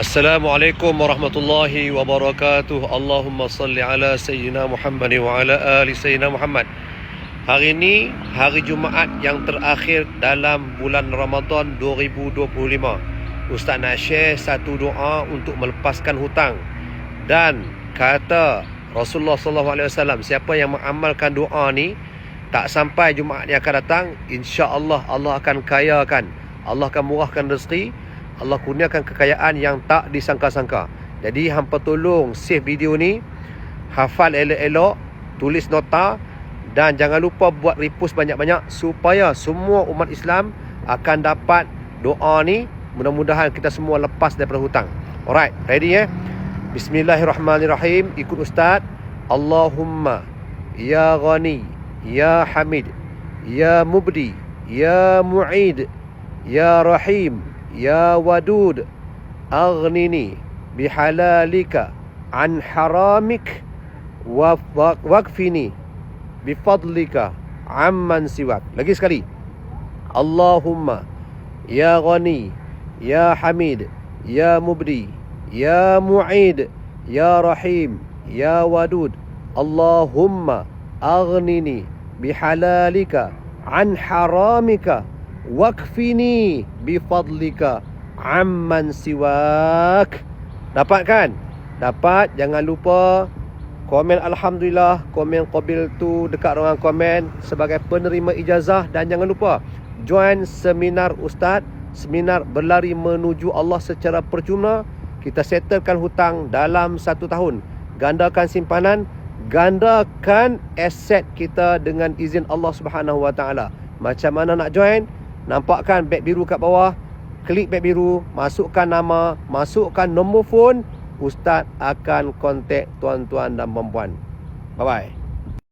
Assalamualaikum warahmatullahi wabarakatuh. Allahumma salli ala Sayyidina Muhammad wa ala ali Sayyidina Muhammad. Hari ini hari Jumaat yang terakhir dalam bulan Ramadan 2025. Ustaz nak share satu doa untuk melepaskan hutang. Dan kata Rasulullah SAW, siapa yang mengamalkan doa ni tak sampai Jumaat yang akan datang, insya-Allah Allah akan kayakan. Allah akan murahkan rezeki. Allah kurniakan kekayaan yang tak disangka-sangka. Jadi hampa tolong save video ni, hafal elok-elok, tulis nota, dan jangan lupa buat repost banyak-banyak supaya semua umat Islam akan dapat doa ni. Mudah-mudahan kita semua lepas daripada hutang. Alright, ready Bismillahirrahmanirrahim. Ikut Ustaz. Allahumma ya Ghani, ya Hamid, ya Mubdi, ya Mu'id, ya Rahim, ya Wadud, aghnini bihalalika an haramik wakfini bifadlika amman siwak. Lagi sekali. Allahumma ya Ghani, ya Hamid, ya Mubdi, ya Mu'id, ya Rahim, ya Wadud, Allahumma aghnini bihalalika an haramika wakfini bifadlika amman siwak. Dapat kan? Dapat. Jangan lupa komen Alhamdulillah, komen qabil tu dekat ruangan komen sebagai penerima ijazah. Dan jangan lupa join seminar Ustaz, seminar berlari menuju Allah secara percuma. Kita settlekan hutang dalam 1 tahun. Gandakan simpanan, gandakan aset kita dengan izin Allah Subhanahu Wa Taala. Macam mana nak join? Nampakkan beg biru kat bawah. Klik beg biru, masukkan nama, masukkan nombor phone. Ustaz akan kontak tuan-tuan dan puan-puan. Bye-bye.